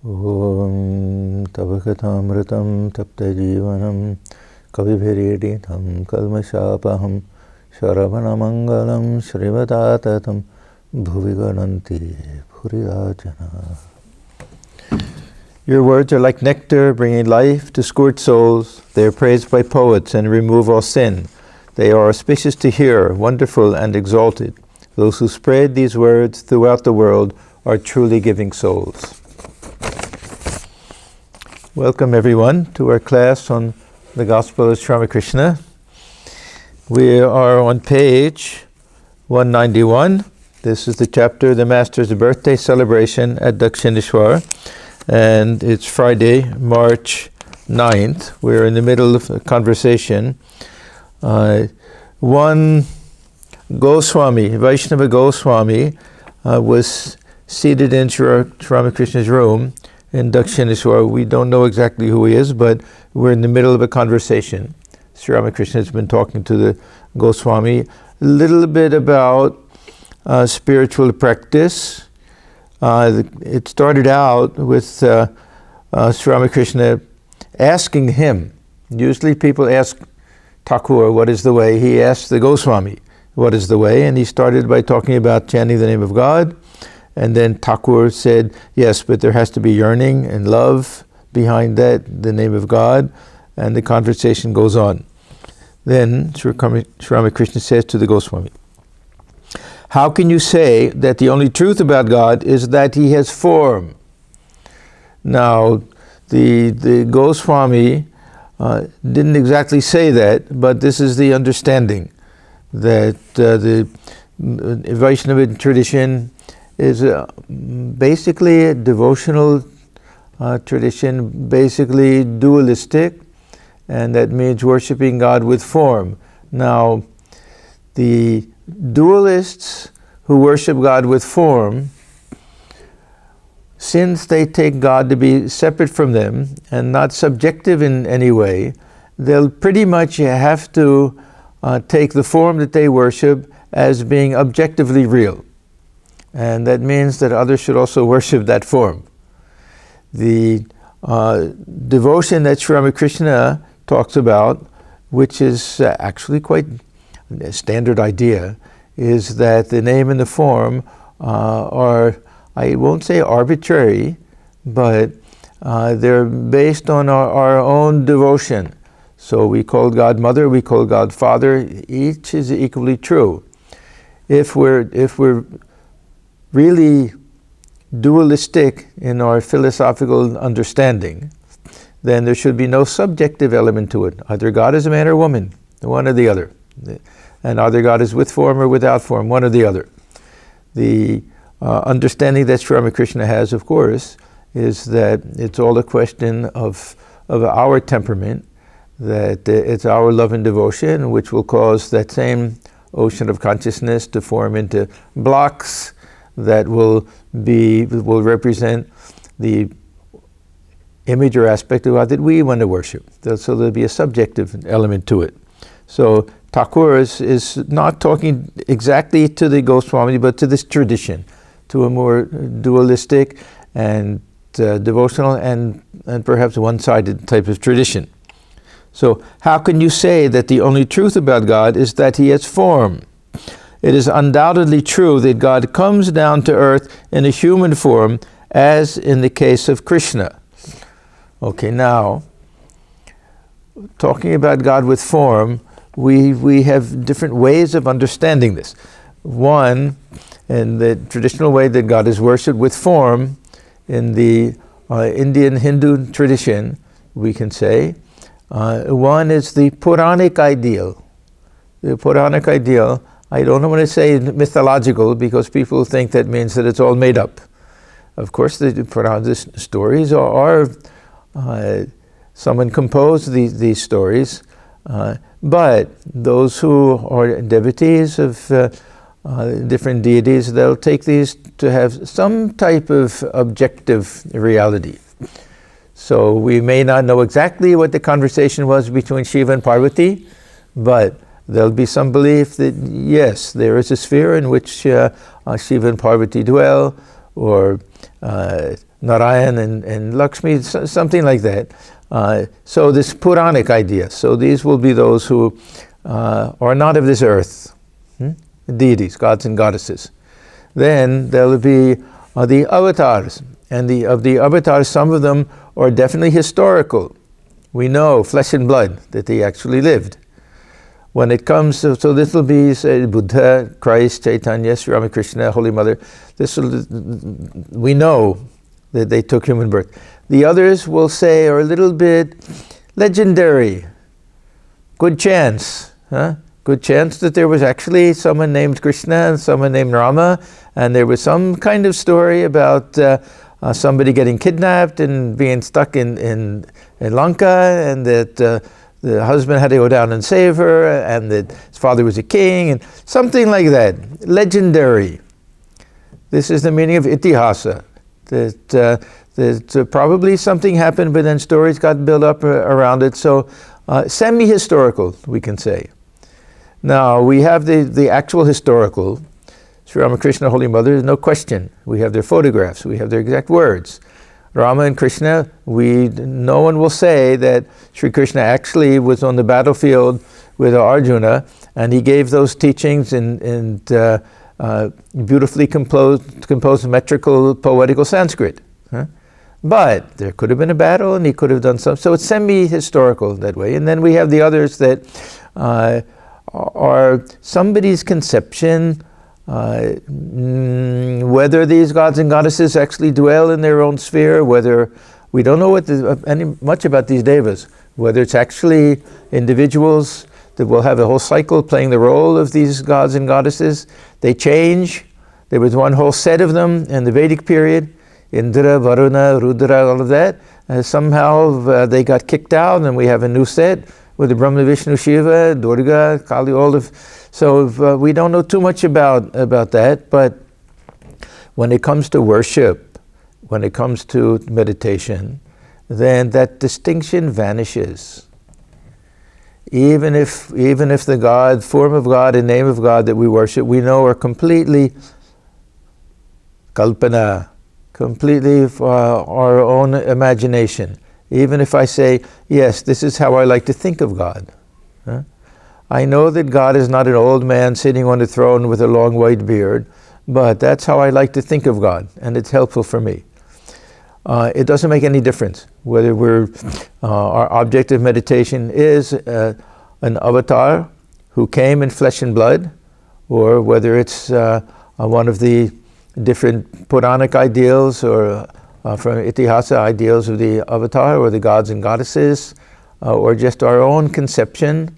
Om Tavakatamritam Taptajivanam Kavibhiriditham Kalmashapaham Shravanamangalam Shrivatatam Bhuvigananti Puriyajana. Your words are like nectar, bringing life to scorched souls. They are praised by poets and remove all sin. They are auspicious to hear, wonderful and exalted. Those who spread these words throughout the world are truly giving souls. Welcome everyone to our class on the Gospel of Sri Ramakrishna. We are on page 191. This is the chapter, the Master's birthday celebration at Dakshineswar. And it's Friday, March 9th. We're in the middle of a conversation. One Goswami, Vaishnava Goswami, was seated in Sri Ramakrishna's room in Dakshineswar. We don't know exactly who he is, but we're in the middle of a conversation. Sri Ramakrishna has been talking to the Goswami a little bit about spiritual practice. It started out with Sri Ramakrishna asking him. Usually people ask Thakur, what is the way? He asked the Goswami, what is the way? And he started by talking about chanting the name of God. And then Thakur said, yes, but there has to be yearning and love behind that, the name of God. And the conversation goes on. Then Sri Ramakrishna says to the Goswami, how can you say that the only truth about God is that he has form? Now, the Goswami didn't exactly say that, but this is the understanding, that the Vaishnava tradition is basically a devotional tradition, basically dualistic, and that means worshiping God with form. Now, the dualists who worship God with form, since they take God to be separate from them and not subjective in any way, they'll pretty much have to take the form that they worship as being objectively real. And that means that others should also worship that form. The devotion that Sri Ramakrishna talks about, which is actually quite a standard idea, is that the name and the form are, I won't say arbitrary, but they're based on our own devotion. So we call God Mother, we call God Father. Each is equally true. If we're really dualistic in our philosophical understanding, then there should be no subjective element to it. Either God is a man or woman, one or the other. And either God is with form or without form, one or the other. The understanding that Sri Ramakrishna has, of course, is that it's all a question of our temperament, that it's our love and devotion which will cause that same ocean of consciousness to form into blocks that will represent the image or aspect of God that we want to worship. So there'll be a subjective element to it. So Thakur is not talking exactly to the Goswami, but to this tradition, to a more dualistic and devotional and perhaps one-sided type of tradition. So how can you say that the only truth about God is that he has form? It is undoubtedly true that God comes down to earth in a human form, as in the case of Krishna. Okay, now, talking about God with form, we have different ways of understanding this. One, in the traditional way that God is worshipped with form, in the Indian Hindu tradition, we can say, one is the Puranic ideal. The Puranic ideal, I don't want to say mythological, because people think that means that it's all made up. Of course, the Puranic stories are someone composed these stories, but those who are devotees of different deities, they'll take these to have some type of objective reality. So we may not know exactly what the conversation was between Shiva and Parvati, but there'll be some belief that, yes, there is a sphere in which Shiva and Parvati dwell, or Narayan and Lakshmi, something like that. So this Puranic idea. So these will be those who are not of this earth, deities, gods and goddesses. Then there will be the avatars. And of the avatars, some of them are definitely historical. We know, flesh and blood, that they actually lived. When it comes to, so this will be, say, Buddha, Christ, Chaitanya, Sri Ramakrishna, Holy Mother. We know that they took human birth. The others will say are a little bit legendary. Good chance, huh? Good chance that there was actually someone named Krishna and someone named Rama, and there was some kind of story about somebody getting kidnapped and being stuck in Lanka, and that the husband had to go down and save her, and that his father was a king, and something like that. Legendary. This is the meaning of itihasa. That probably something happened, but then stories got built up around it. So semi-historical, we can say. Now, we have the actual historical. Sri Ramakrishna, Holy Mother, no question. We have their photographs. We have their exact words. Rama and Krishna, no one will say that Sri Krishna actually was on the battlefield with Arjuna, and he gave those teachings in beautifully composed metrical, poetical Sanskrit. Huh? But there could have been a battle, and he could have done something. So it's semi-historical that way. And then we have the others that are somebody's conception, whether these gods and goddesses actually dwell in their own sphere, whether we don't know much about these devas, whether it's actually individuals that will have a whole cycle playing the role of these gods and goddesses. They change. There was one whole set of them in the Vedic period, Indra, Varuna, Rudra, all of that. Somehow they got kicked out, and we have a new set with the Brahma, Vishnu, Shiva, Durga, Kali, all of. So we don't know too much about that, but when it comes to worship, when it comes to meditation, then that distinction vanishes. Even if the God, form of God and name of God that we worship, we know are completely kalpana, completely our own imagination. Even if I say, yes, this is how I like to think of God. Huh? I know that God is not an old man sitting on a throne with a long white beard, but that's how I like to think of God, and it's helpful for me. It doesn't make any difference whether our object of meditation is an avatar who came in flesh and blood, or whether it's one of the different Puranic ideals or from itihasa ideals of the avatar or the gods and goddesses, or just our own conception.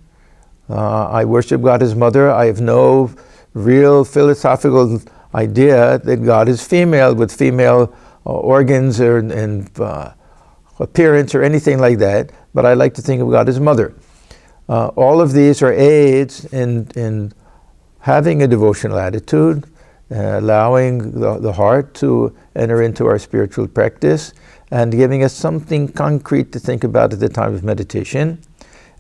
I worship God as Mother. I have no real philosophical idea that God is female with female organs and appearance or anything like that, but I like to think of God as Mother. All of these are aids in having a devotional attitude, allowing the heart to enter into our spiritual practice, and giving us something concrete to think about at the time of meditation.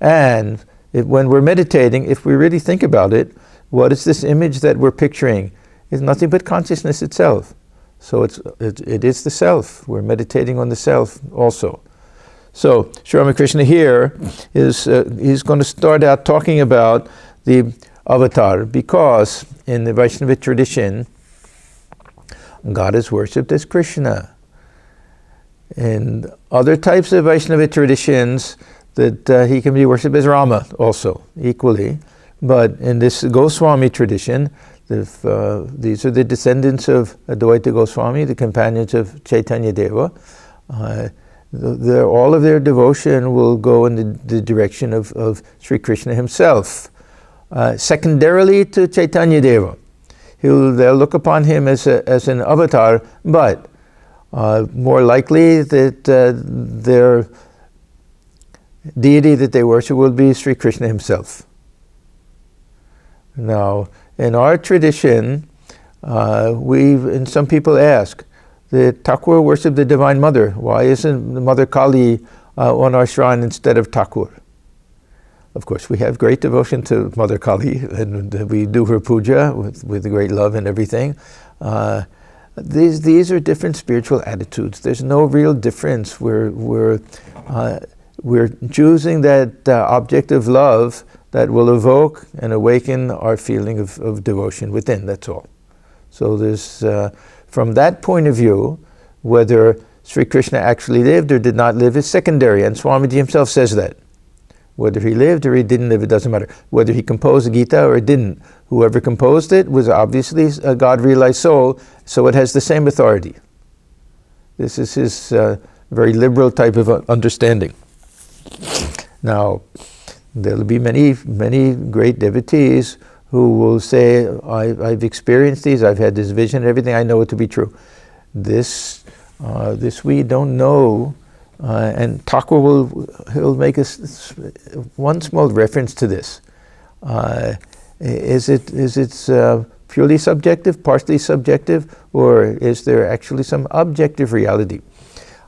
And when we're meditating, if we really think about it, what is this image that we're picturing? It's nothing but consciousness itself. So it is the self. We're meditating on the self also. So Sri Ramakrishna here he's going to start out talking about the avatar, because in the Vaishnava tradition, God is worshipped as Krishna. In other types of Vaishnava traditions, that he can be worshipped as Rama also, equally. But in this Goswami tradition, these are the descendants of Advaita Goswami, the companions of Chaitanya Deva. All of their devotion will go in the direction of Sri Krishna himself. Secondarily to Chaitanya Deva. They'll look upon him as an avatar, but more likely that their deity that they worship will be Sri Krishna himself. Now, in our tradition, and some people ask, the Thakur worship the Divine Mother. Why isn't the Mother Kali on our shrine instead of Thakur? Of course, we have great devotion to Mother Kali, and we do her puja with great love and everything. these are different spiritual attitudes. There's no real difference. We're choosing that object of love that will evoke and awaken our feeling of devotion within, that's all. So there's, from that point of view, whether Sri Krishna actually lived or did not live is secondary, and Swamiji himself says that. Whether he lived or he didn't live, it doesn't matter. Whether he composed the Gita or didn't, whoever composed it was obviously a God-realized soul, so it has the same authority. This is his very liberal type of understanding. Now, there'll be many, many great devotees who will say, I've experienced these, I've had this vision, everything, I know it to be true. This we don't know, and Thakur he'll make one small reference to this. Is it purely subjective, partially subjective, or is there actually some objective reality?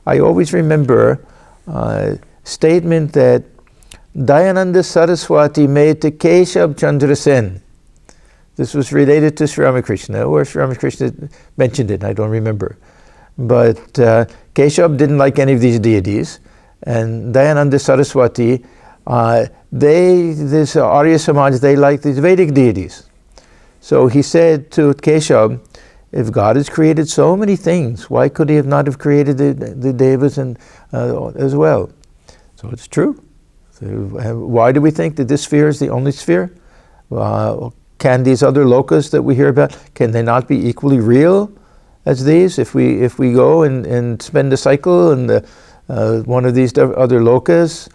I always remember a statement that Dayananda Saraswati made to Keshab Chandra Sen. This was related to Sri Ramakrishna, or Sri Ramakrishna mentioned it, I don't remember. But Keshab didn't like any of these deities, and Dayananda Saraswati, this Arya Samaj, they like these Vedic deities. So he said to Keshab, if God has created so many things, why could he not have created the devas and as well? So it's true. So why do we think that this sphere is the only sphere? Can these other lokas that we hear about, can they not be equally real as these? If we go and spend a cycle in one of these other lokas,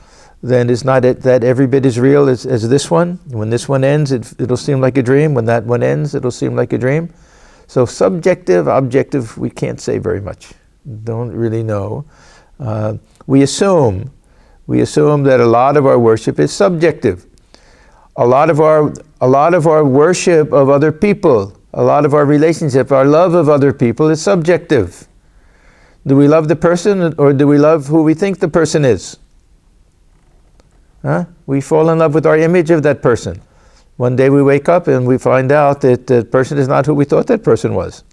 then it's not that every bit as real as this one. When this one ends, it'll seem like a dream. When that one ends, it'll seem like a dream. So subjective, objective, we can't say very much. Don't really know. We assume that a lot of our worship is subjective. A lot of our worship of other people, a lot of our relationship, our love of other people is subjective. Do we love the person, or do we love who we think the person is? We fall in love with our image of that person. One day we wake up and we find out that the person is not who we thought that person was.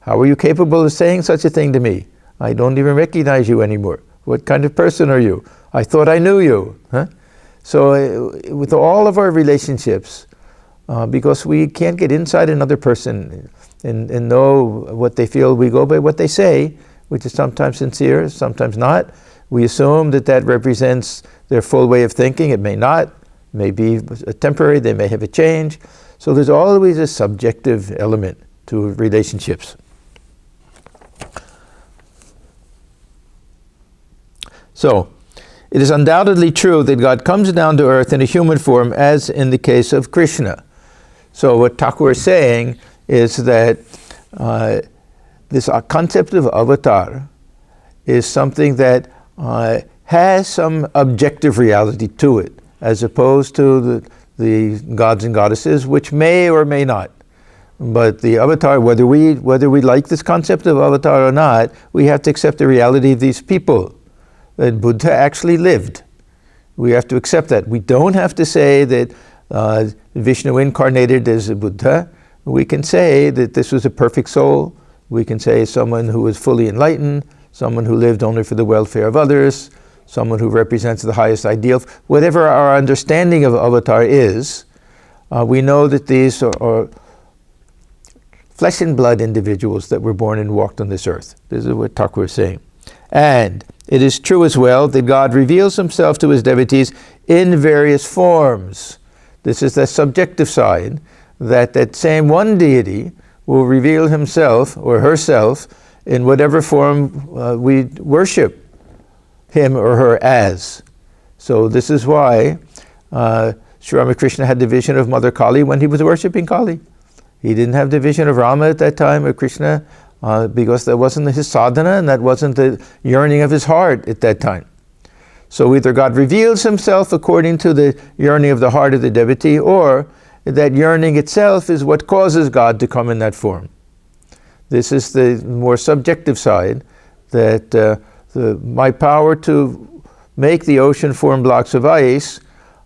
How are you capable of saying such a thing to me? I don't even recognize you anymore. What kind of person are you? I thought I knew you. So with all of our relationships, because we can't get inside another person and know what they feel, we go by what they say, which is sometimes sincere, sometimes not. We assume that represents their full way of thinking. It may not. May be a temporary, they may have a change. So there's always a subjective element to relationships. So, it is undoubtedly true that God comes down to earth in a human form, as in the case of Krishna. So what Thakur is saying is that this concept of avatar is something that has some objective reality to it, as opposed to the gods and goddesses, which may or may not. But the avatar, whether we like this concept of avatar or not, we have to accept the reality of these people, that Buddha actually lived. We have to accept that. We don't have to say that Vishnu incarnated as a Buddha. We can say that this was a perfect soul. We can say someone who was fully enlightened, someone who lived only for the welfare of others, someone who represents the highest ideal. Whatever our understanding of avatar is, we know that these are flesh and blood individuals that were born and walked on this earth. This is what Thakur is saying. And it is true as well that God reveals himself to his devotees in various forms. This is the subjective side, that same one deity will reveal himself or herself in whatever form we worship him or her as. So this is why Sri Ramakrishna had the vision of Mother Kali when he was worshipping Kali. He didn't have the vision of Rama at that time, or Krishna, because that wasn't his sadhana and that wasn't the yearning of his heart at that time. So either God reveals himself according to the yearning of the heart of the devotee, or that yearning itself is what causes God to come in that form. This is the more subjective side, that my power to make the ocean form blocks of ice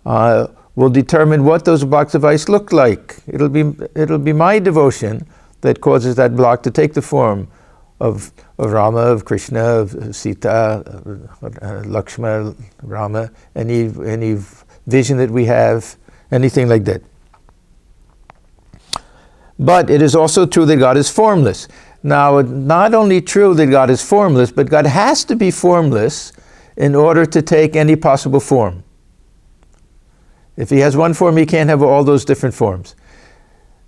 will determine what those blocks of ice look like. It'll be my devotion that causes that block to take the form of Rama, of Krishna, of Sita, Lakshmana, Rama, any vision that we have, anything like that. But it is also true that God is formless. Now, not only true that God is formless, but God has to be formless in order to take any possible form. If he has one form, he can't have all those different forms.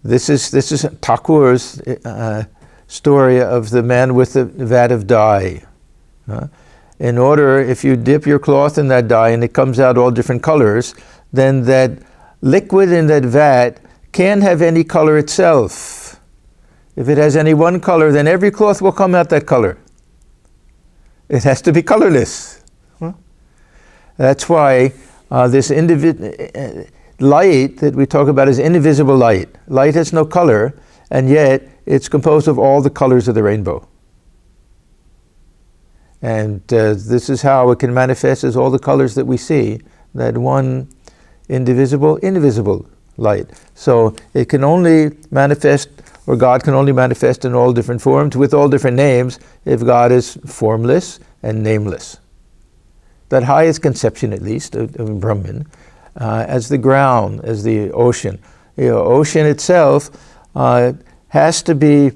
This is Thakur's story of the man with the vat of dye. In order, if you dip your cloth in that dye and it comes out all different colors, then that liquid in that vat can't have any color itself. If it has any one color, then every cloth will come out that color. It has to be colorless. That's why this light that we talk about is indivisible light. Light has no color, and yet it's composed of all the colors of the rainbow. And this is how it can manifest as all the colors that we see, that one indivisible light. So it can only manifest, or God can only manifest in all different forms with all different names if God is formless and nameless. That highest conception, at least, of Brahman, as the ground, as the ocean. The ocean itself has to be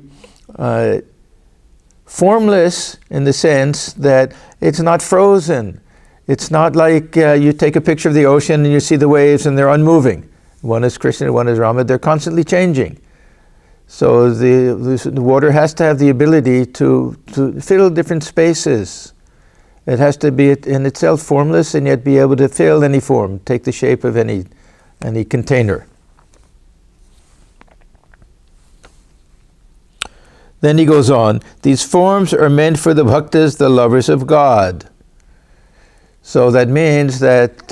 formless in the sense that it's not frozen. It's not like you take a picture of the ocean and you see the waves and they're unmoving. One is Krishna, one is Rama. They're constantly changing. So the water has to have the ability to fill different spaces. It has to be in itself formless and yet be able to fill any form, take the shape of any container. Then he goes on, these forms are meant for the bhaktas, the lovers of God. So that means that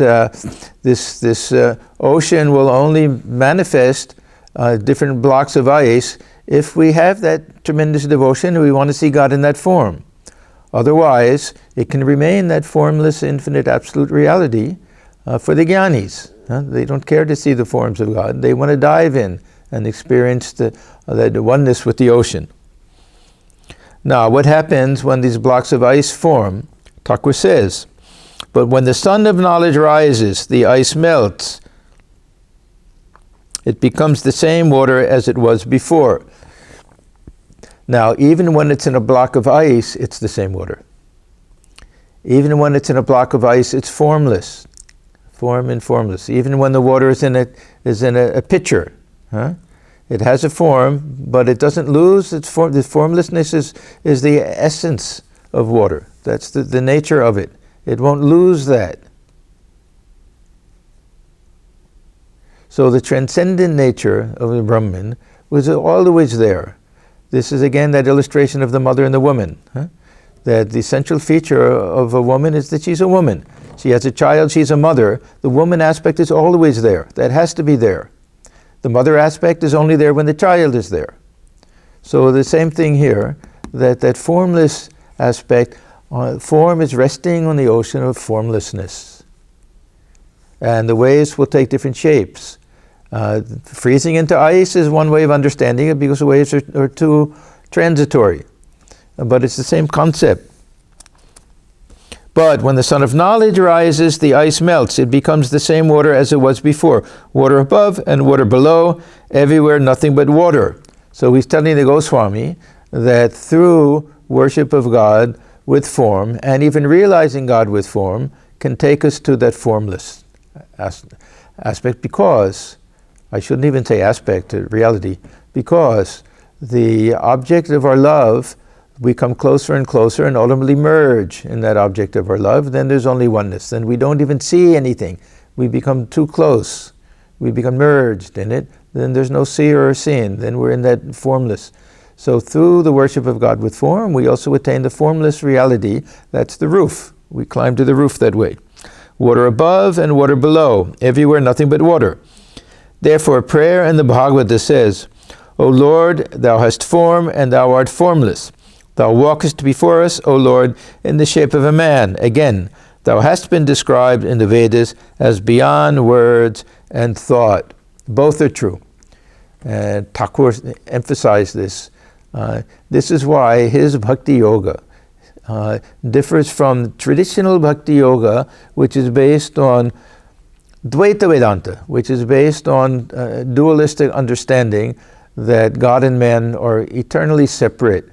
this ocean will only manifest different blocks of ice if we have that tremendous devotion and we want to see God in that form. Otherwise, it can remain that formless, infinite, absolute reality for the jnanis. They don't care to see the forms of God. They want to dive in and experience the oneness with the ocean. Now, what happens when these blocks of ice form? Thakur says, but when the sun of knowledge rises, the ice melts. It becomes the same water as it was before. Now, even when it's in a block of ice, it's the same water. Even when it's in a block of ice, it's formless. Form and formless. Even when the water is in a pitcher. It has a form, but it doesn't lose its form. The formlessness is the essence of water. That's the nature of it. It won't lose that. So the transcendent nature of the Brahman was always there. This is again that illustration of the mother and the woman. That the central feature of a woman is that she's a woman. She has a child, she's a mother. The woman aspect is always there. That has to be there. The mother aspect is only there when the child is there. So the same thing here, that formless aspect, form is resting on the ocean of formlessness. And the waves will take different shapes. Freezing into ice is one way of understanding it because the waves are too transitory. But it's the same concept. But when the sun of knowledge rises, the ice melts. It becomes the same water as it was before. Water above and water below, everywhere nothing but water. So he's telling the Goswami that through worship of God with form, and even realizing God with form, can take us to that formless aspect, because, I shouldn't even say aspect, reality, because the object of our love, we come closer and closer and ultimately merge in that object of our love, then there's only oneness. Then we don't even see anything. We become too close. We become merged in it. Then there's no seer or seen. Then we're in that formless. So through the worship of God with form, we also attain the formless reality. That's the roof. We climb to the roof that way. Water above and water below. Everywhere nothing but water. Therefore, prayer in the Bhagavata says, O Lord, thou hast form and thou art formless. Thou walkest before us, O Lord, in the shape of a man. Again, thou hast been described in the Vedas as beyond words and thought. Both are true. And Thakur emphasized this. This is why his Bhakti Yoga differs from traditional Bhakti Yoga, which is based on Dvaita Vedanta, which is based on dualistic understanding that God and man are eternally separate.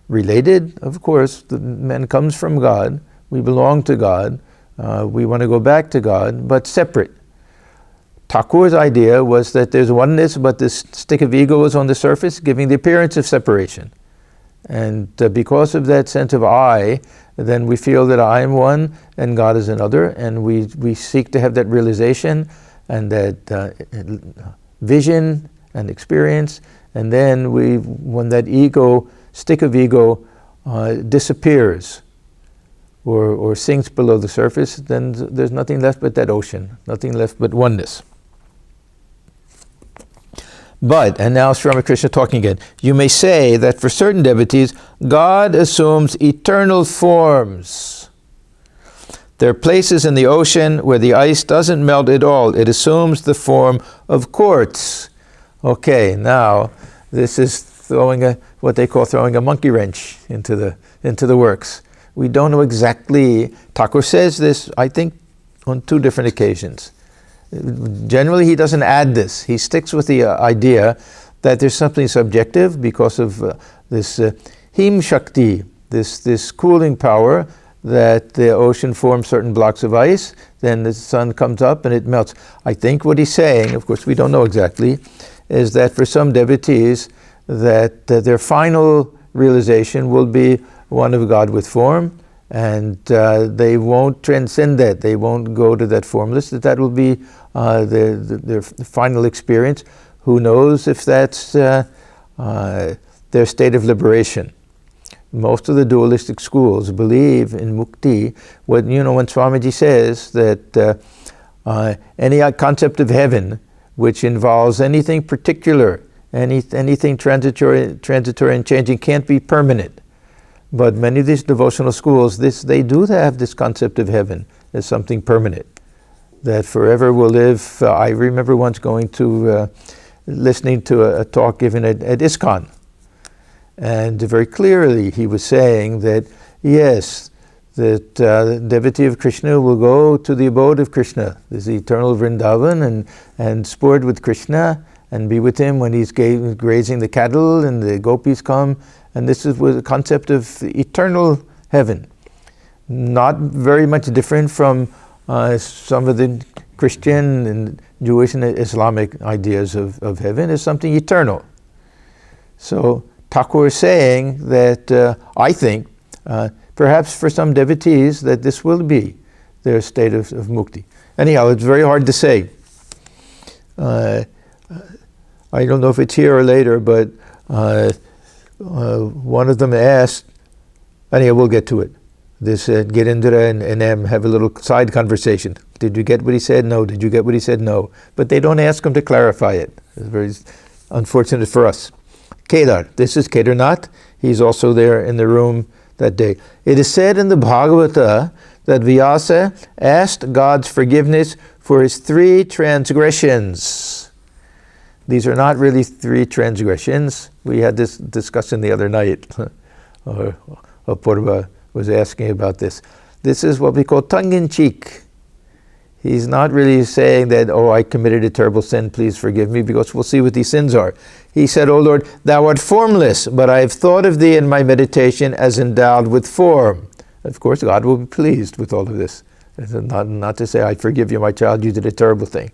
Related, of course, the man comes from God, we belong to God, we want to go back to God, but separate. Thakur's idea was that there's oneness, but this stick of ego is on the surface, giving the appearance of separation. And because of that sense of I, then we feel that I am one and God is another, and we seek to have that realization and that vision and experience, and then when that ego, stick of ego, disappears or sinks below the surface, then there's nothing left but that ocean, nothing left but oneness. But, and now Sri Ramakrishna talking again, you may say that for certain devotees, God assumes eternal forms. There are places in the ocean where the ice doesn't melt at all. It assumes the form of quartz. Okay, now this is throwing what they call throwing a monkey wrench into the works. We don't know exactly. Thakur says this, I think, on 2 different occasions. Generally, he doesn't add this. He sticks with the idea that there's something subjective because of this Him Shakti, this cooling power, that the ocean forms certain blocks of ice, then the sun comes up and it melts. I think what he's saying, of course we don't know exactly, is that for some devotees, that their final realization will be one of God with form, and they won't transcend that. They won't go to that formless. That will be their final experience. Who knows if that's their state of liberation? Most of the dualistic schools believe in mukti. When Swamiji says that any concept of heaven which involves anything particular, anything transitory and changing, can't be permanent. But many of these devotional schools, they do have this concept of heaven as something permanent, that forever will live. I remember once going to, listening to a talk given at ISKCON, and very clearly he was saying that, yes, that the devotee of Krishna will go to the abode of Krishna, this eternal Vrindavan, and sport with Krishna, and be with him when he's grazing the cattle and the gopis come. And this is the concept of eternal heaven. Not very much different from some of the Christian and Jewish and Islamic ideas of heaven, is something eternal. So Thakur is saying that I think, perhaps for some devotees, that this will be their state of mukti. Anyhow, it's very hard to say. I don't know if it's here or later, but one of them asked, anyhow, we'll get to it. They said, get Indra and M, have a little side conversation. Did you get what he said? No. Did you get what he said? No. But they don't ask him to clarify it. It's very unfortunate for us. Kedar, this is Kedarnath. He's also there in the room that day. It is said in the Bhagavata that Vyasa asked God's forgiveness for his 3 transgressions. These are not really 3 transgressions. We had this discussion the other night. Purva was asking about this. This is what we call tongue-in-cheek. He's not really saying that, oh, I committed a terrible sin, please forgive me, because we'll see what these sins are. He said, oh Lord, thou art formless, but I have thought of thee in my meditation as endowed with form. Of course, God will be pleased with all of this. Not to say, I forgive you, my child, you did a terrible thing.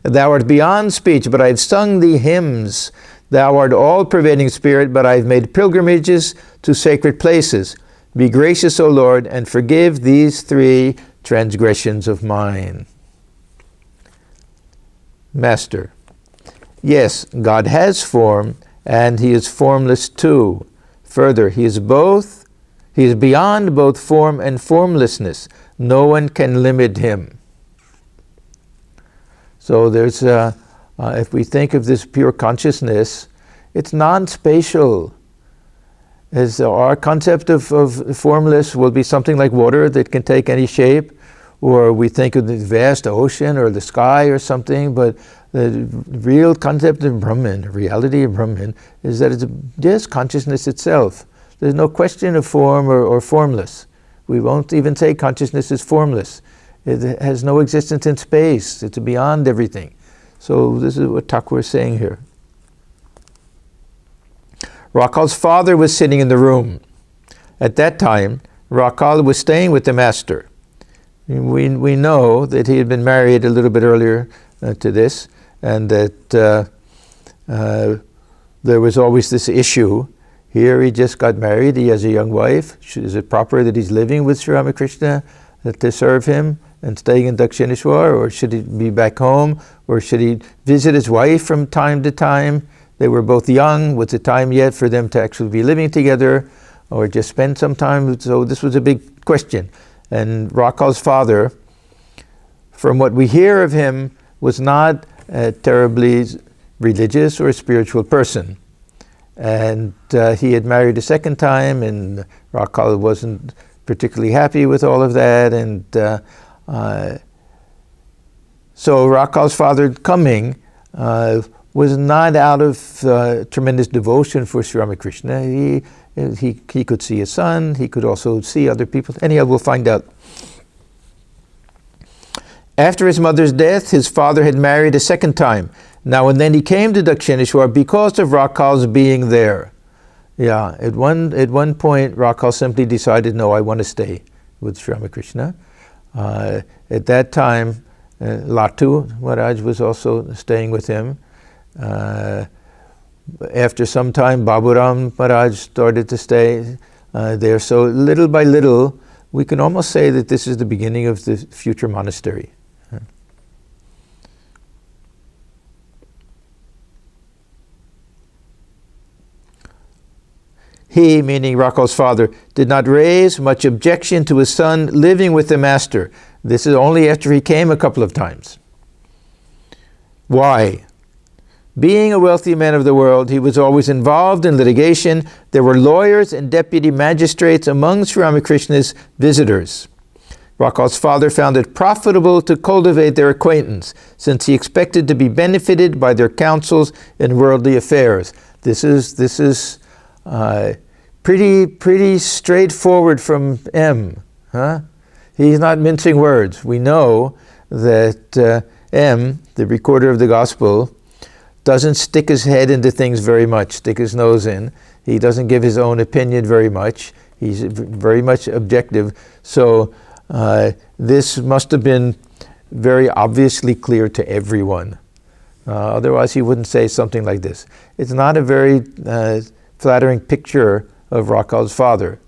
Thou art beyond speech, but I have sung thee hymns. Thou art all-pervading spirit, but I have made pilgrimages to sacred places. Be gracious, O Lord, and forgive these 3 transgressions of mine. Master, yes, God has form, and he is formless too. Further, he is beyond both form and formlessness. No one can limit him. So there's, if we think of this pure consciousness, it's non-spatial. As our concept of formless will be something like water that can take any shape, or we think of the vast ocean or the sky or something, but The real concept of Brahman, reality of Brahman, is that it's just consciousness itself. There's no question of form or formless. We won't even say consciousness is formless. It has no existence in space. It's beyond everything. So this is what Thakur is saying here. Rakhal's father was sitting in the room. At that time, Rakhal was staying with the master. We know that he had been married a little bit earlier to this, and that there was always this issue. Here he just got married, he has a young wife. Is it proper that he's living with Sri Ramakrishna to serve him and staying in Dakshineswar, or should he be back home, or should he visit his wife from time to time? They were both young. Was it time yet for them to actually be living together, or just spend some time? So this was a big question. And Rakhal's father, from what we hear of him, was not a terribly religious or spiritual person. And he had married a second time, and Rakhal wasn't particularly happy with all of that. And so Rakhal's father coming was not out of tremendous devotion for Sri Ramakrishna. He could see his son, he could also see other people. Anyhow, we'll find out. After his mother's death, his father had married a second time. Now and then he came to Dakshineswar because of Rakhal's being there. Yeah, at one point, Rakhal simply decided, no, I want to stay with Sri Ramakrishna. At that time, Latu Maharaj was also staying with him. After some time, Baburam Maharaj started to stay there. So little by little, we can almost say that this is the beginning of the future monastery. He, meaning Rakhal's father, did not raise much objection to his son living with the master. This is only after he came a couple of times. Why? Being a wealthy man of the world, he was always involved in litigation. There were lawyers and deputy magistrates among Sri Ramakrishna's visitors. Rakhal's father found it profitable to cultivate their acquaintance, since he expected to be benefited by their counsels in worldly affairs. This is pretty straightforward from M. Huh? He's not mincing words. We know that M, the recorder of the gospel, doesn't stick his head into things very much, stick his nose in. He doesn't give his own opinion very much. He's very much objective. So this must have been very obviously clear to everyone. Otherwise he wouldn't say something like this. It's not a very flattering picture of Rakhal's father.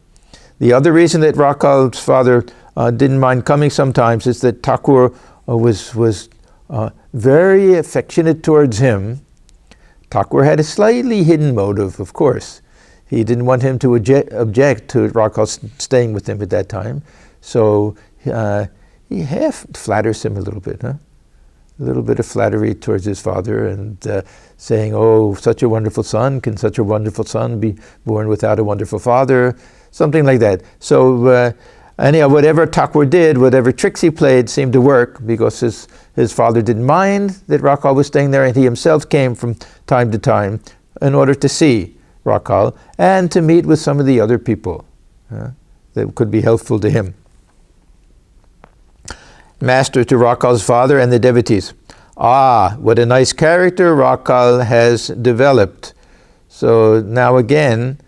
The other reason that Rakhal's father didn't mind coming sometimes is that Thakur was very affectionate towards him. Thakur had a slightly hidden motive, of course. He didn't want him to object to Rakhal staying with him at that time. So he half flatters him a little bit, huh? A little bit of flattery towards his father, and saying, oh, such a wonderful son, can such a wonderful son be born without a wonderful father? Something like that. So anyhow, whatever Thakur did, whatever tricks he played seemed to work, because his father didn't mind that Rakhal was staying there, and he himself came from time to time in order to see Rakhal and to meet with some of the other people that could be helpful to him. Master to Rakhal's father and the devotees. Ah, what a nice character Rakhal has developed. So now again,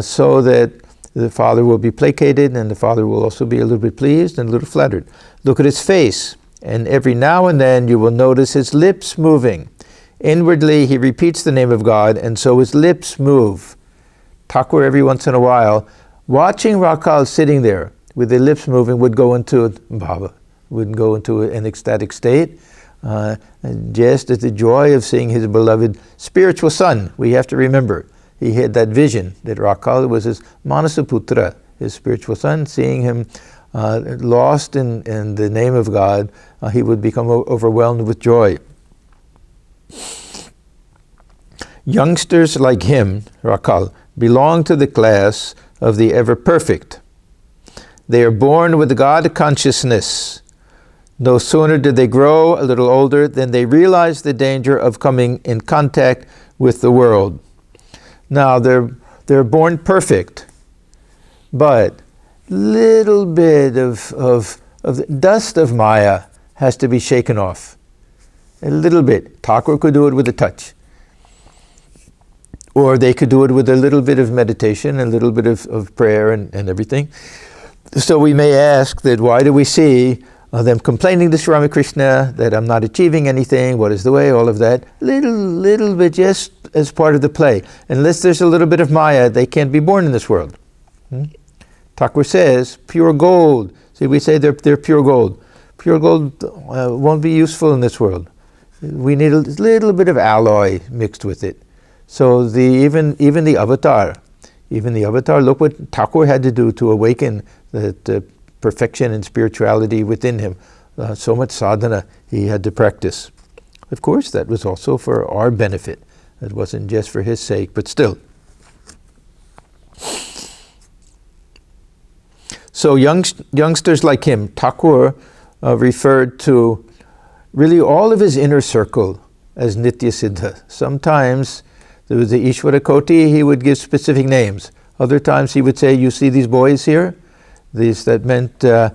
so that the father will be placated, and the father will also be a little bit pleased and a little flattered. Look at his face, and every now and then you will notice his lips moving. Inwardly he repeats the name of God, and so his lips move. Thakur, every once in a while, watching Rakhal sitting there with the lips moving, would go into bhava, would go into an ecstatic state, just at the joy of seeing his beloved spiritual son. We have to remember, he had that vision that Rakhal was his Manasaputra, his spiritual son. Seeing him lost in the name of God, he would become overwhelmed with joy. Youngsters like him, Rakhal, belong to the class of the ever-perfect. They are born with God consciousness. No sooner did they grow a little older than they realized the danger of coming in contact with the world. Now, they're born perfect, but little bit of the dust of Maya has to be shaken off. A little bit. Thakur could do it with a touch. Or they could do it with a little bit of meditation, a little bit of prayer and everything. So we may ask that why do we see them complaining to Sri Ramakrishna that I'm not achieving anything, what is the way, all of that. Little bit just as part of the play. Unless there's a little bit of Maya, they can't be born in this world. Thakur says, pure gold. See, we say they're pure gold. Pure gold won't be useful in this world. We need a little bit of alloy mixed with it. So even the avatar, look what Thakur had to do to awaken the perfection and spirituality within him. So much sadhana he had to practice. Of course, that was also for our benefit. It wasn't just for his sake, but still. So youngsters like him, Thakur referred to really all of his inner circle as Nitya-siddhas. Sometimes there was the Ishvara Koti, he would give specific names. Other times he would say, you see these boys here? That meant the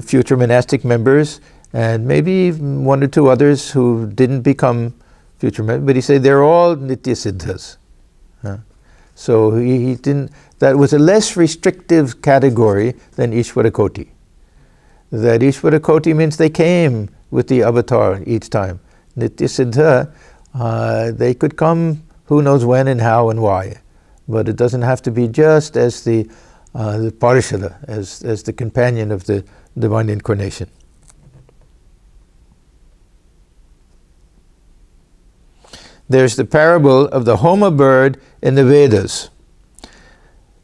future monastic members, and maybe one or two others who didn't become future members, but he said they're all Nitya-siddhas. So he didn't, that was a less restrictive category than Ishvara Koti. That Ishvara Koti means they came with the avatar each time. Nitya-siddha, they could come who knows when and how and why. But it doesn't have to be just as the parishada, as the companion of the divine incarnation. There's the parable of the Homa bird in the Vedas.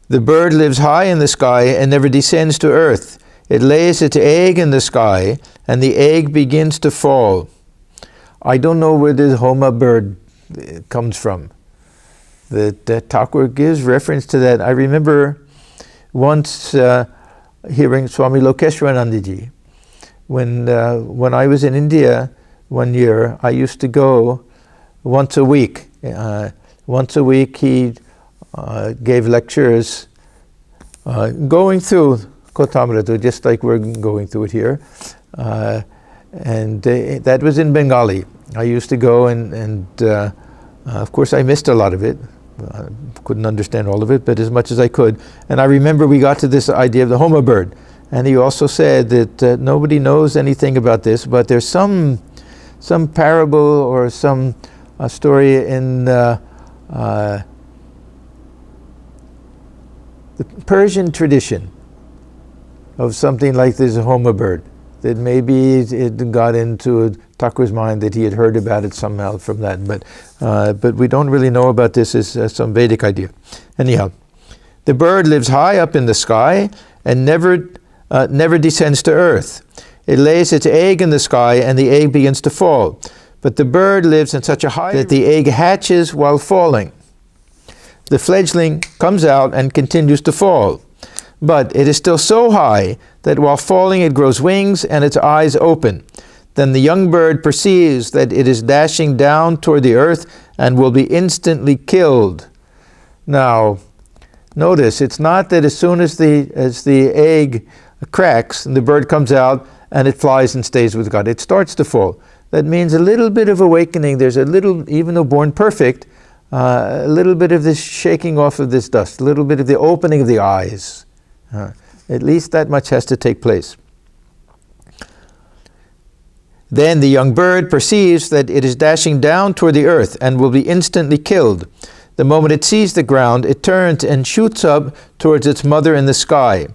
The bird lives high in the sky and never descends to earth. It lays its egg in the sky and the egg begins to fall. I don't know where this Homa bird comes from. That Thakur gives reference to that. I remember once hearing Swami Lokeshwaranandaji. When I was in India one year, I used to go once a week. Once a week he gave lectures going through Kotamratu, just like we're going through it here. And that was in Bengali. I used to go and of course I missed a lot of it. I couldn't understand all of it, but as much as I could. And I remember we got to this idea of the Homa bird. And he also said that nobody knows anything about this, but there's some parable or some story in the Persian tradition of something like this Homa bird, that maybe it got into Thakur's mind that he had heard about it somehow from that, but we don't really know about this as some Vedic idea. Anyhow, the bird lives high up in the sky and never descends to earth. It lays its egg in the sky and the egg begins to fall. But the bird lives in such a height that the egg hatches while falling. The fledgling comes out and continues to fall. But it is still so high that while falling it grows wings and its eyes open. Then the young bird perceives that it is dashing down toward the earth and will be instantly killed. Now, notice, it's not that as soon as the egg cracks and the bird comes out and it flies and stays with God. It starts to fall. That means a little bit of awakening. There's a little, even though born perfect, a little bit of this shaking off of this dust, a little bit of the opening of the eyes. At least that much has to take place. Then the young bird perceives that it is dashing down toward the earth and will be instantly killed. The moment it sees the ground, it turns and shoots up towards its mother in the sky.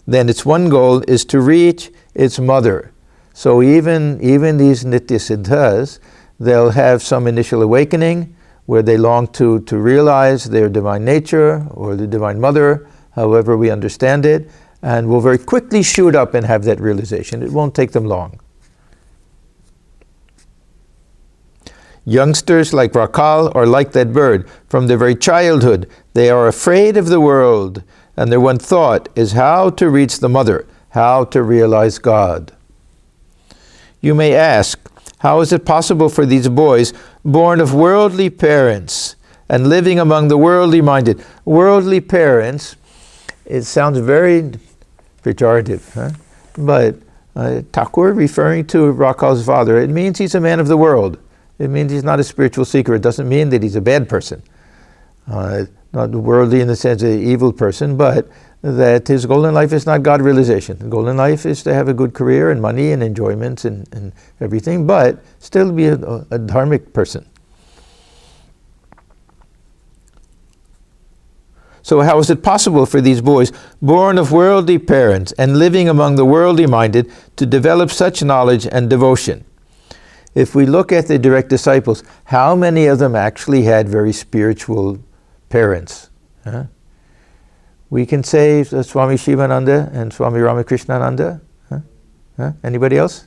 Then its one goal is to reach its mother. So even these Nitya-siddhas, they'll have some initial awakening where they long to realize their divine nature or the divine mother, however we understand it, and will very quickly shoot up and have that realization. It won't take them long. Youngsters like Rakhal are like that bird. From their very childhood, they are afraid of the world, and their one thought is how to reach the mother, how to realize God. You may ask, how is it possible for these boys, born of worldly parents and living among the worldly minded? Worldly parents, it sounds very pejorative, huh? But Thakur, referring to Rakhal's father, it means he's a man of the world. It means he's not a spiritual seeker. It doesn't mean that he's a bad person. Not worldly in the sense of an evil person, but that his goal in life is not God realization. The goal in life is to have a good career and money and enjoyments and everything, but still be a dharmic person. So how is it possible for these boys, born of worldly parents and living among the worldly minded, to develop such knowledge and devotion? If we look at the direct disciples, how many of them actually had very spiritual parents? Huh? We can say Swami Shivananda and Swami Ramakrishnananda. Huh? Huh? Anybody else?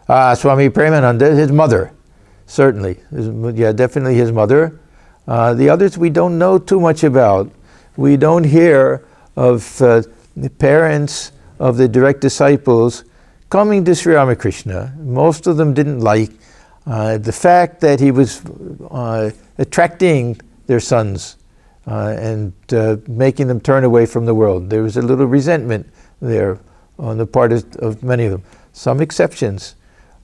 Swami Premananda, his mother, certainly. Definitely his mother. The others we don't know too much about. We don't hear of the parents of the direct disciples coming to Sri Ramakrishna. Most of them didn't like the fact that he was attracting their sons and making them turn away from the world. There was a little resentment there on the part of many of them. Some exceptions.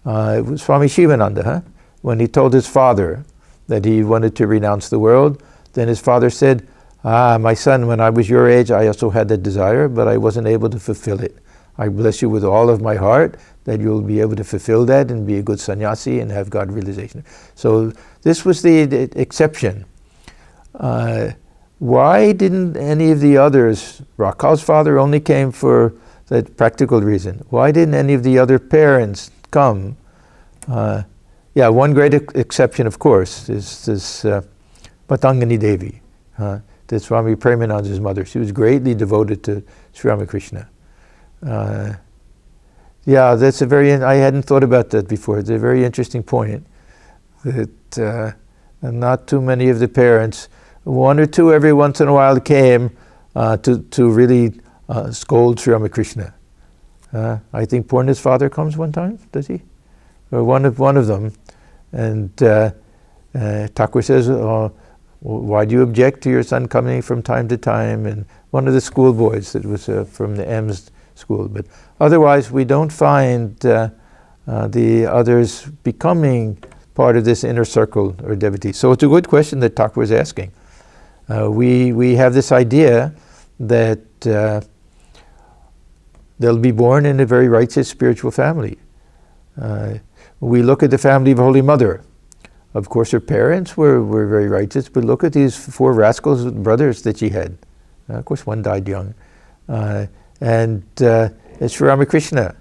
It was Swami Shivananda, huh? When he told his father that he wanted to renounce the world, then his father said, my son, when I was your age, I also had that desire, but I wasn't able to fulfill it. I bless you with all of my heart that you'll be able to fulfill that and be a good sannyasi and have God realization. So this was the exception. Why didn't any of the others, Rakhal's father only came for that practical reason. Why didn't any of the other parents come? One great exception, of course, is this Patangani Devi, that's Swami Premananda's mother. She was greatly devoted to Sri Ramakrishna. That's I hadn't thought about that before. It's a very interesting point, that not too many of the parents, one or two every once in a while came to really scold Sri Ramakrishna. I think Purna's father comes one time, does he? Or one of them. And Thakur says, why do you object to your son coming from time to time? And one of the schoolboys that was from the Ems school. But otherwise, we don't find the others becoming part of this inner circle or devotee. So it's a good question that Thakur was asking. We have this idea that they'll be born in a very righteous spiritual family. We look at the family of Holy Mother. Of course, her parents were very righteous, but look at these four rascals brothers that she had. Of course, one died young. And it's Sri Ramakrishna.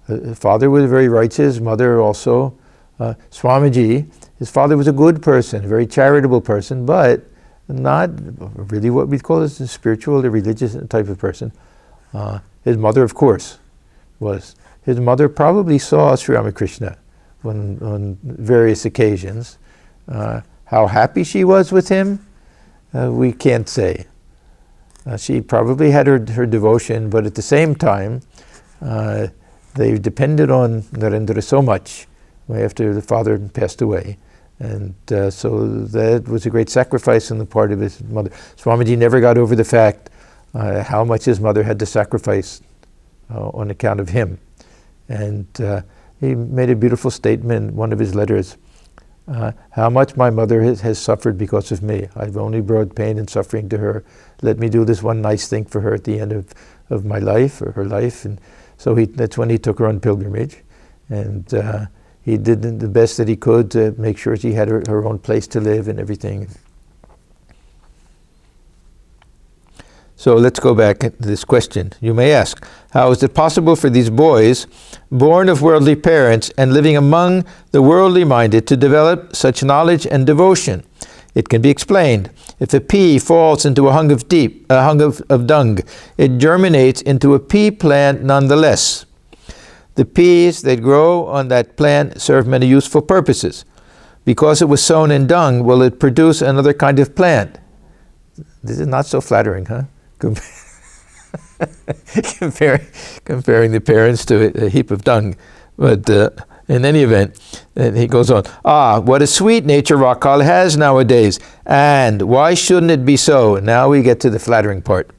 His father was very righteous, mother also. Swamiji, his father was a good person, a very charitable person, but not really what we'd call as a spiritual or religious type of person. His mother, of course, was. His mother probably saw Sri Ramakrishna on various occasions. How happy she was with him, we can't say. She probably had her devotion, but at the same time, they depended on Narendra so much after the father passed away. And so that was a great sacrifice on the part of his mother. Swamiji never got over the fact how much his mother had to sacrifice on account of him. And he made a beautiful statement in one of his letters, how much my mother has suffered because of me. I've only brought pain and suffering to her. Let me do this one nice thing for her at the end of my life, or her life. And so that's when he took her on pilgrimage. And he did the best that he could to make sure she had her own place to live and everything. So let's go back to this question. You may ask, how is it possible for these boys, born of worldly parents and living among the worldly minded, to develop such knowledge and devotion? It can be explained. If a pea falls into a hunk of dung, it germinates into a pea plant nonetheless. The peas that grow on that plant serve many useful purposes. Because it was sown in dung, will it produce another kind of plant? This is not so flattering, huh? comparing the parents to a heap of dung. But in any event, he goes on, what a sweet nature Rakhal has nowadays, and why shouldn't it be so? Now we get to the flattering part.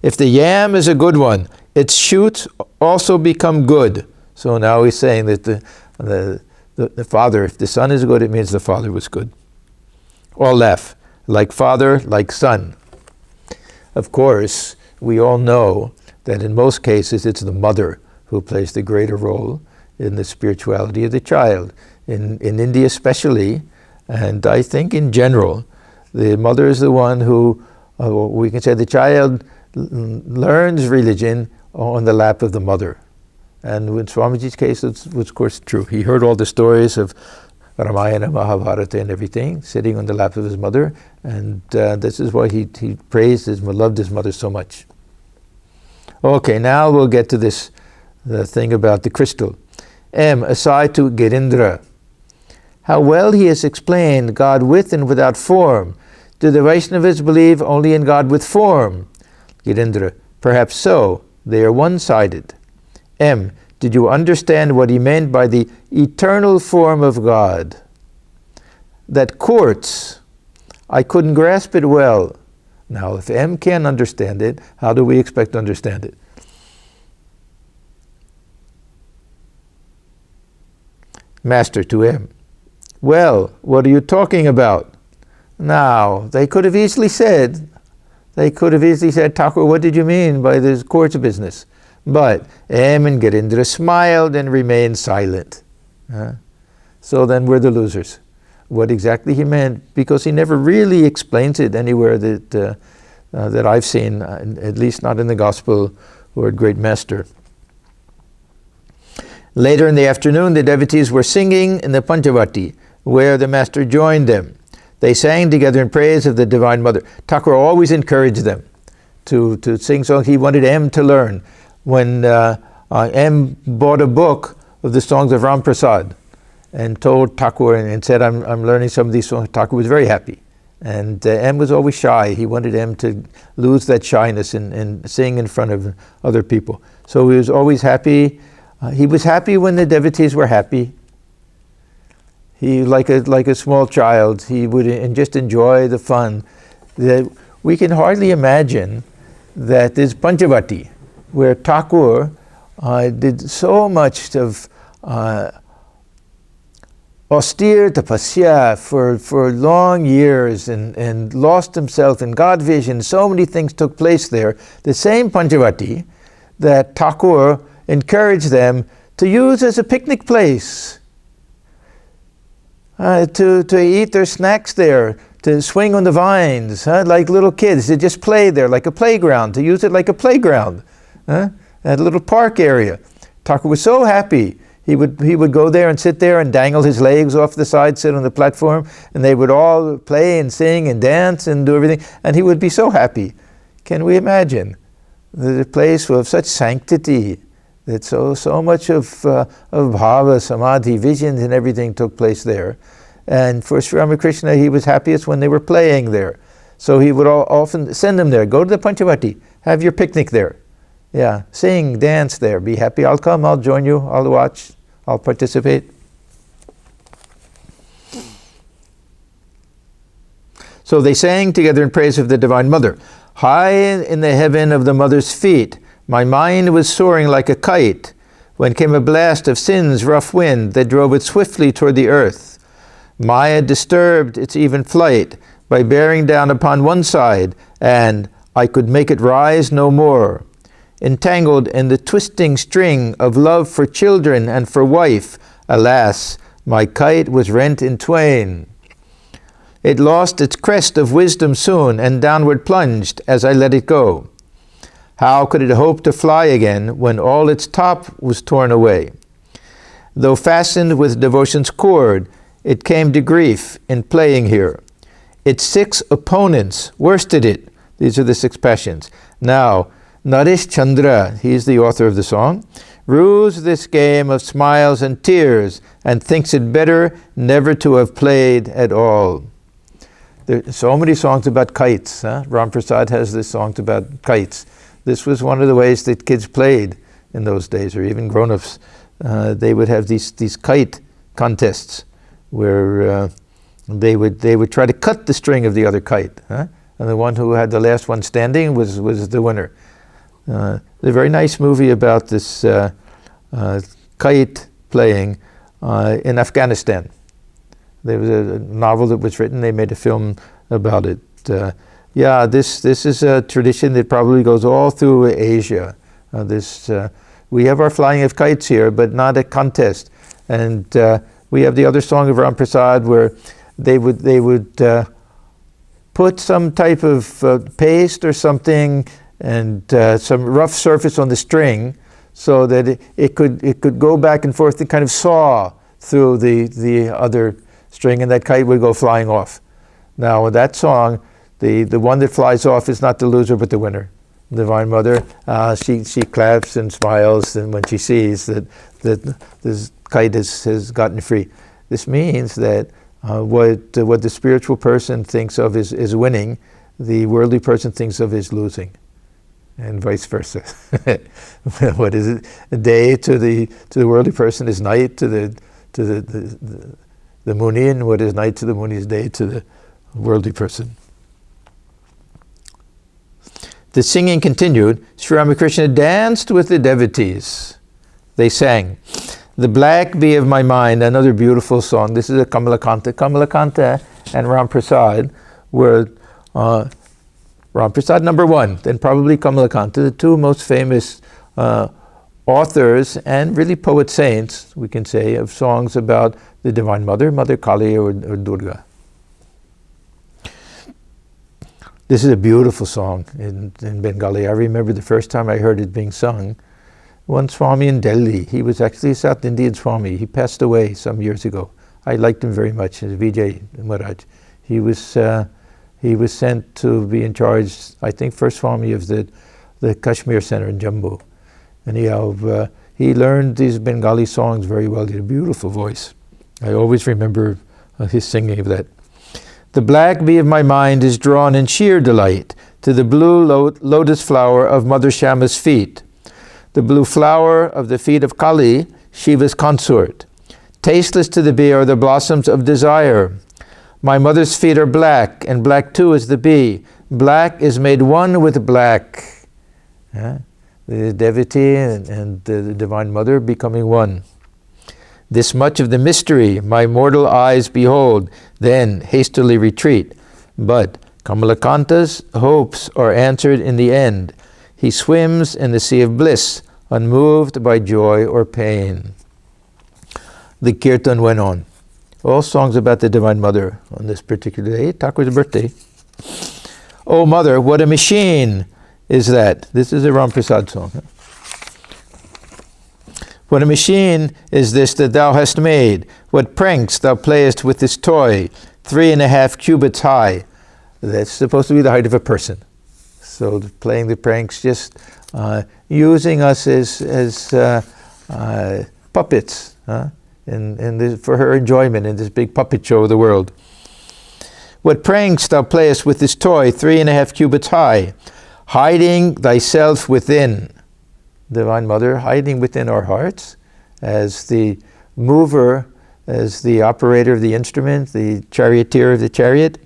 If the yam is a good one, its shoots also become good. So now he's saying that the father, if the son is good, it means the father was good. All laugh, like father, like son. Of course, we all know that in most cases it's the mother who plays the greater role in the spirituality of the child. In India especially, and I think in general, the mother is the one who, we can say the child learns religion on the lap of the mother. And in Swamiji's case, it was of course true. He heard all the stories of Ramayana, Mahabharata and everything, sitting on the lap of his mother, and this is why he praised loved his mother so much. Okay, now we'll get to the thing about the crystal. Aside to Girindra. How well he has explained God with and without form. Do the Vaishnavas believe only in God with form? Girindra. Perhaps so. They are one-sided. Did you understand what he meant by the eternal form of God? That quartz, I couldn't grasp it well. Now, if M can't understand it, how do we expect to understand it? Master to M. Well, what are you talking about? Now, they could have easily said, Thakur, what did you mean by this quartz business? But M and Girindra smiled and remained silent. So then we're the losers. What exactly he meant, because he never really explains it anywhere that I've seen, at least not in the Gospel or at Great Master. Later in the afternoon, the devotees were singing in the Panchavati, where the Master joined them. They sang together in praise of the Divine Mother. Thakur always encouraged them to sing songs. He wanted M to learn. When M bought a book of the songs of Ram Prasad and told Thakur and said, I'm learning some of these songs, Thakur was very happy. And M was always shy. He wanted M to lose that shyness and sing in front of other people. So he was always happy. He was happy when the devotees were happy. He, like a small child, he would just enjoy the fun. We can hardly imagine that this Panchavati, where Thakur did so much of austere tapasya for long years and lost himself in God vision. So many things took place there. The same Panchavati that Thakur encouraged them to use as a picnic place, to eat their snacks there, to swing on the vines, like little kids, to just play there like a playground, to use it like a playground, at a little park area. Thakur was so happy. He would go there and sit there and dangle his legs off the side, sit on the platform, and they would all play and sing and dance and do everything, and he would be so happy. Can we imagine the place of such sanctity, that so much of bhava, samadhi, visions and everything took place there. And for Sri Ramakrishna, he was happiest when they were playing there. So he would often send them there. Go to the Panchavati, have your picnic there. Yeah, sing, dance there, be happy. I'll come, I'll join you, I'll watch, I'll participate. So they sang together in praise of the Divine Mother. High in the heaven of the Mother's feet, my mind was soaring like a kite, when came a blast of sin's rough wind that drove it swiftly toward the earth. Maya disturbed its even flight by bearing down upon one side, and I could make it rise no more. Entangled in the twisting string of love for children and for wife, alas, my kite was rent in twain. It lost its crest of wisdom soon, and downward plunged as I let it go. How could it hope to fly again when all its top was torn away? Though fastened with devotion's cord, it came to grief in playing here. Its 6 opponents worsted it. These are the 6 passions. Now, Naresh Chandra, he's the author of the song, rues this game of smiles and tears and thinks it better never to have played at all. There are so many songs about kites. Ram Prasad has this song about kites. This was one of the ways that kids played in those days, or even grown-ups. They would have these kite contests where they would try to cut the string of the other kite, and the one who had the last one standing was the winner. There's a very nice movie about this kite playing in Afghanistan. There was a novel that was written. They made a film about it. This is a tradition that probably goes all through Asia. We have our flying of kites here, but not a contest. And we have the other song of Ram Prasad where they would put some type of paste or something and some rough surface on the string so that it could go back and forth and kind of saw through the other string, and that kite would go flying off. Now, with that song, the one that flies off is not the loser but the winner. Divine Mother, she claps and smiles, and when she sees that this kite has gotten free. This means that what the spiritual person thinks of is winning, the worldly person thinks of is losing, and vice versa. What is it? A day to the worldly person is night to the Muni, and what is night to the Muni is day to the worldly person. The singing continued. Sri Ramakrishna danced with the devotees. They sang, "The black bee of my mind," another beautiful song. This is a Kamalakanta. Kamalakanta and Ram Prasad were Ram Prasad number one, then probably Kamalakanta, the two most famous authors and really poet saints, we can say, of songs about the Divine Mother, Mother Kali or Durga. This is a beautiful song in Bengali. I remember the first time I heard it being sung. One Swami in Delhi, he was actually a South Indian Swami. He passed away some years ago. I liked him very much, Vijay Maharaj. He was sent to be in charge, I think, first Swami of the Kashmir Center in Jammu. Anyhow, he learned these Bengali songs very well. He had a beautiful voice. I always remember his singing of that. "The black bee of my mind is drawn in sheer delight to the blue lotus flower of Mother Shama's feet, the blue flower of the feet of Kali, Shiva's consort. Tasteless to the bee are the blossoms of desire. My mother's feet are black, and black too is the bee. Black is made one with black." The devotee and the Divine Mother becoming one. "This much of the mystery my mortal eyes behold, then hastily retreat. But Kamalakanta's hopes are answered in the end. He swims in the sea of bliss, unmoved by joy or pain." The kirtan went on. All songs about the Divine Mother on this particular day, Thakur's birthday. "Oh Mother, what a machine is that?" This is a Ram Prasad song. "What a machine is this that thou hast made? What pranks thou playest with this toy, 3.5 cubits high." That's supposed to be the height of a person. So playing the pranks, just using us as puppets for her enjoyment in this big puppet show of the world. "What pranks thou playest with this toy, 3.5 cubits high, hiding thyself within." Divine Mother hiding within our hearts as the mover, as the operator of the instrument, the charioteer of the chariot.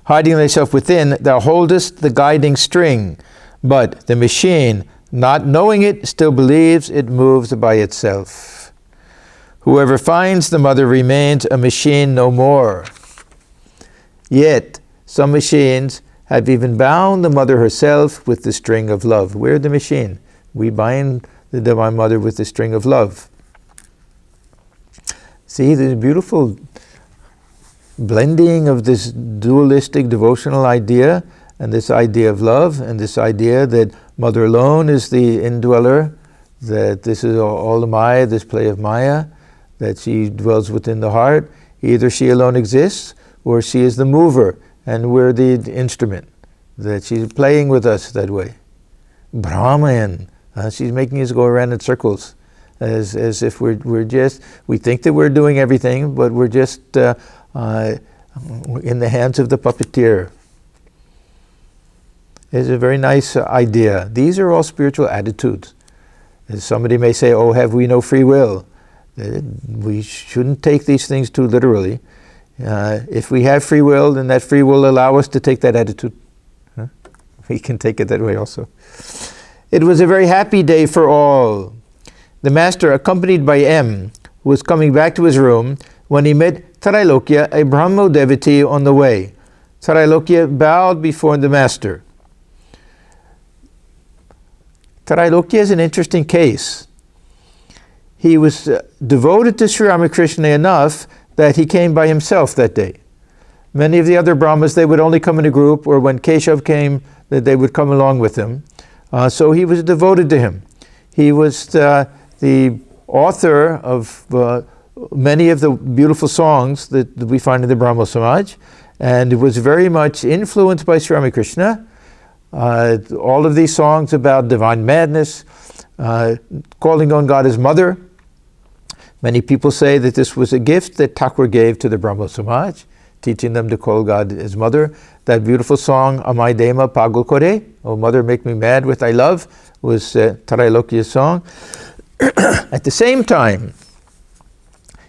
"Hiding thyself within, thou holdest the guiding string, but the machine, not knowing it, still believes it moves by itself. Whoever finds the Mother remains a machine no more. Yet some machines have even bound the Mother herself with the string of love." We're the machine. We bind the Divine Mother with the string of love. See, there's a beautiful blending of this dualistic devotional idea and this idea of love and this idea that Mother alone is the indweller, that this is all the Maya, this play of Maya, that she dwells within the heart. Either she alone exists or she is the mover and we're the instrument, that she's playing with us that way. Brahman. She's making us go around in circles, as if we think that we're doing everything, but we're just in the hands of the puppeteer. is a very nice idea. These are all spiritual attitudes. As somebody may say, oh, have we no free will? We shouldn't take these things too literally. If we have free will, then that free will allow us to take that attitude. We can take it that way also. It was a very happy day for all. The master, accompanied by M, was coming back to his room when he met Trailokya, a Brahmo devotee, on the way. Trailokya bowed before the master. Trailokya is an interesting case. He was devoted to Sri Ramakrishna enough that he came by himself that day. Many of the other Brahmas, they would only come in a group, or when Keshav came, that they would come along with him. So he was devoted to him. He was the author of many of the beautiful songs that we find in the Brahmo Samaj, and was very much influenced by Sri Ramakrishna. All of these songs about divine madness, calling on God as mother. Many people say that this was a gift that Thakur gave to the Brahmo Samaj, teaching them to call God as mother. That beautiful song, Amai Dema Pagal Kore, Oh Mother, Make Me Mad with Thy Love, was Trailokya's song. At the same time,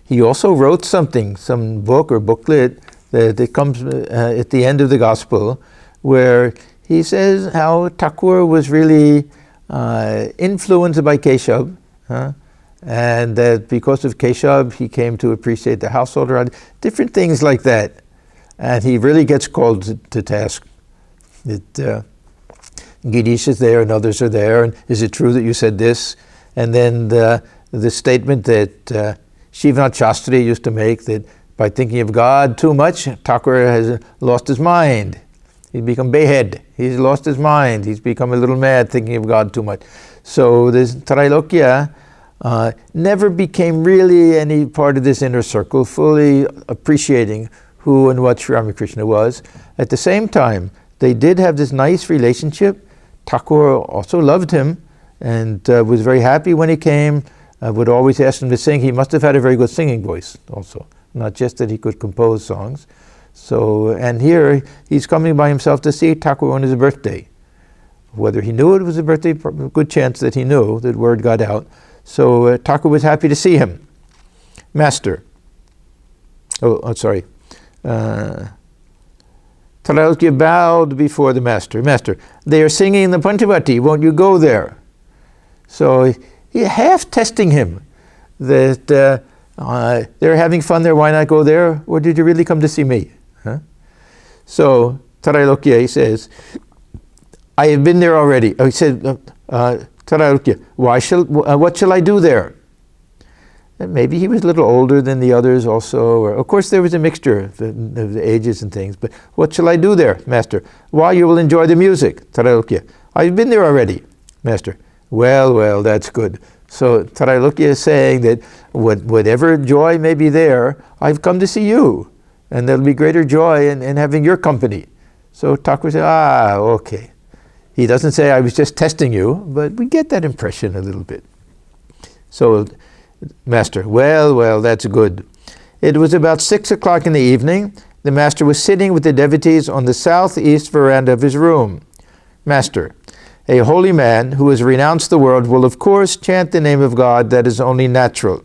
he also wrote something, some book or booklet that comes at the end of the Gospel, where he says how Thakur was really influenced by Keshav, and that because of Keshav he came to appreciate the householder, different things like that. And he really gets called to task. That Girish is there and others are there, and is it true that you said this? And then the statement that Shivnath Shastri used to make, that by thinking of God too much, Thakur has lost his mind. He's become behead. He's lost his mind. He's become a little mad thinking of God too much. So this Trailokya never became really any part of this inner circle, fully appreciating who and what Sri Ramakrishna was. At the same time, they did have this nice relationship. Thakur also loved him and was very happy when he came, would always ask him to sing. He must have had a very good singing voice also, not just that he could compose songs. So, and here he's coming by himself to see Thakur on his birthday. Whether he knew it was a birthday, a good chance that he knew, that word got out. So Thakur was happy to see him. Master. Trailokya bowed before the master. Master, they are singing the Panchavati, won't you go there? So he half testing him that they're having fun there, why not go there? Or did you really come to see me? So Trailokya, he says, I have been there already. He said, Trailokya, what shall I do there? And maybe he was a little older than the others also. Or, of course, there was a mixture of the ages and things. But what shall I do there, Master? Why, you will enjoy the music. Trailokya, I've been there already. Master, well, that's good. So Trailokya is saying that whatever joy may be there, I've come to see you. And there'll be greater joy in having your company. So Thakur said, okay. He doesn't say, I was just testing you, but we get that impression a little bit. So, Master, well, that's good. It was about 6 o'clock in the evening. The master was sitting with the devotees on the southeast veranda of his room. Master, a holy man who has renounced the world will of course chant the name of God. That is only natural.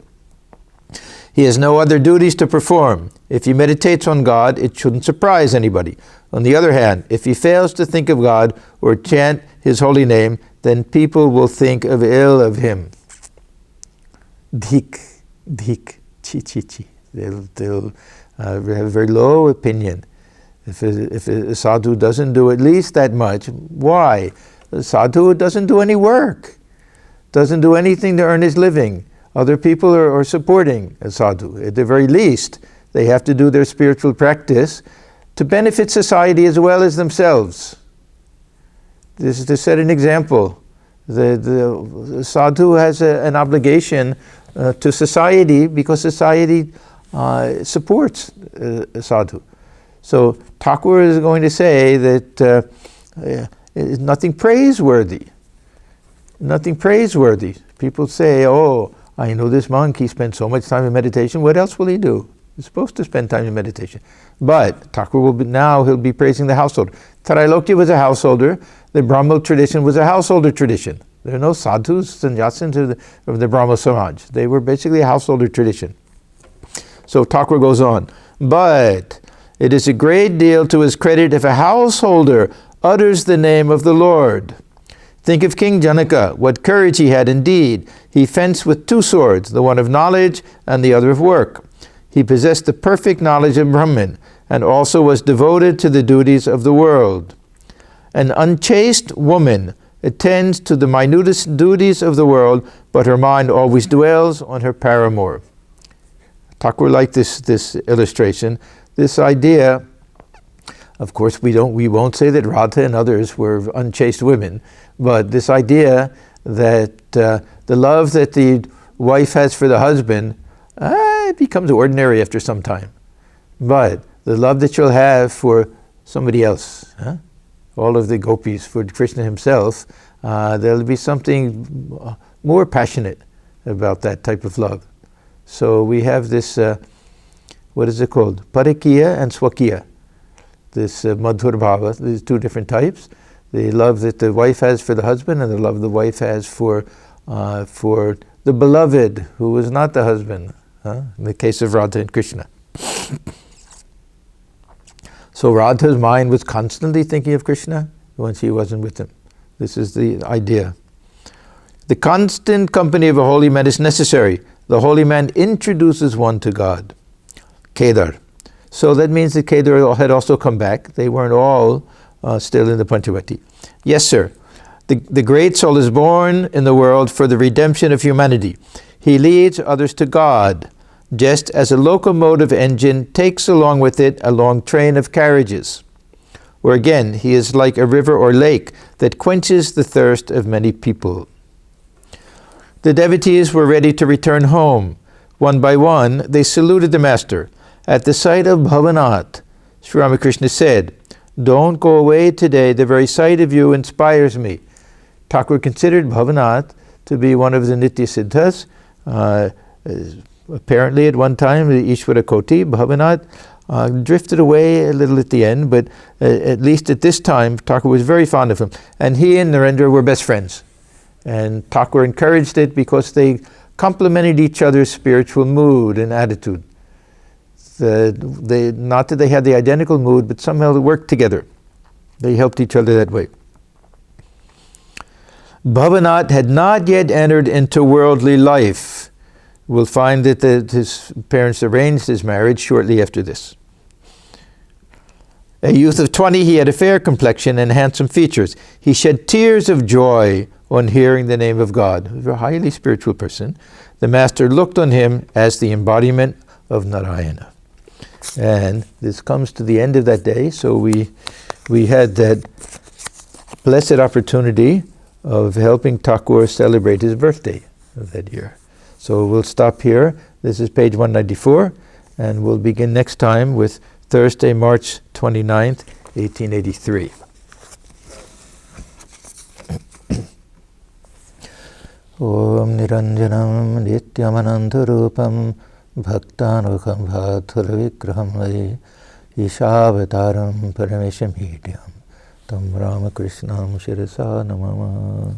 He has no other duties to perform. If he meditates on God, it shouldn't surprise anybody. On the other hand, if he fails to think of God or chant his holy name, then people will think ill of him. Dhik, chi. They'll have a very low opinion. If a sadhu doesn't do at least that much, why? A sadhu doesn't do any work, doesn't do anything to earn his living. Other people are supporting a sadhu. At the very least, they have to do their spiritual practice to benefit society as well as themselves. This is to set an example. The sadhu has an obligation to society because society supports a sadhu. So Thakur is going to say that it's nothing praiseworthy. Nothing praiseworthy. People say, oh, I know this monk, he spent so much time in meditation, what else will he do? You're supposed to spend time in meditation. But Thakur he'll be praising the householder. Trailokya was a householder. The Brahmo tradition was a householder tradition. There are no sadhus, sannyasins of the Brahmo Samaj. They were basically a householder tradition. So Thakur goes on. But it is a great deal to his credit if a householder utters the name of the Lord. Think of King Janaka, what courage he had indeed. He fenced with two swords, the one of knowledge and the other of work. He possessed the perfect knowledge of Brahman, and also was devoted to the duties of the world. An unchaste woman attends to the minutest duties of the world, but her mind always dwells on her paramour. Thakur liked this illustration, this idea. Of course, we won't say that Radha and others were unchaste women, but this idea that the love that the wife has for the husband, it becomes ordinary after some time. But the love that you'll have for somebody else, all of the gopis, for Krishna himself, there'll be something more passionate about that type of love. So we have this, what is it called? Parikiya and Swakiya. This Madhur Bhava, these two different types. The love that the wife has for the husband, and the love the wife has for the beloved who was not the husband, in the case of Radha and Krishna. So Radha's mind was constantly thinking of Krishna when she wasn't with him. This is the idea. The constant company of a holy man is necessary. The holy man introduces one to God. Kedar. So that means that Kedar had also come back. They weren't all still in the Panchavati. Yes, sir. The great soul is born in the world for the redemption of humanity. He leads others to God, just as a locomotive engine takes along with it a long train of carriages. Or again, he is like a river or lake that quenches the thirst of many people. The devotees were ready to return home. One by one, they saluted the master. At the sight of Bhavanath, Sri Ramakrishna said, "Don't go away today. The very sight of you inspires me." Thakur considered Bhavanath to be one of the Nitya-siddhas. Apparently at one time, the Ishvara Koti, Bhavanath drifted away a little at the end, but at least at this time, Thakur was very fond of him. And he and Narendra were best friends. And Thakur encouraged it because they complemented each other's spiritual mood and attitude. Not that they had the identical mood, but somehow they worked together. They helped each other that way. Bhavanath had not yet entered into worldly life. We'll find that his parents arranged his marriage shortly after this. A youth of 20, he had a fair complexion and handsome features. He shed tears of joy on hearing the name of God. He was a highly spiritual person. The master looked on him as the embodiment of Narayana. And this comes to the end of that day, so we had that blessed opportunity of helping Thakur celebrate his birthday of that year. So we'll stop here. This is page 194, and we'll begin next time with Thursday, March 29th, 1883. Om Niranjanam Nityamanantarupam Bhaktanukham Bhathura Vigraham Vai Ishavataram Parameshamhidhyam Tam Ramakrishnam Shirasa Namama.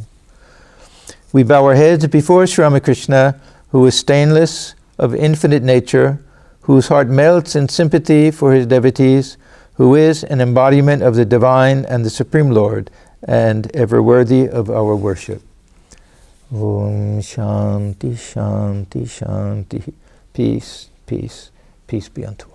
We bow our heads before Sri Ramakrishna, who is stainless, of infinite nature, whose heart melts in sympathy for his devotees, who is an embodiment of the divine and the Supreme Lord, and ever worthy of our worship. Om Shanti, Shanti, Shanti. Peace, peace, peace be unto us.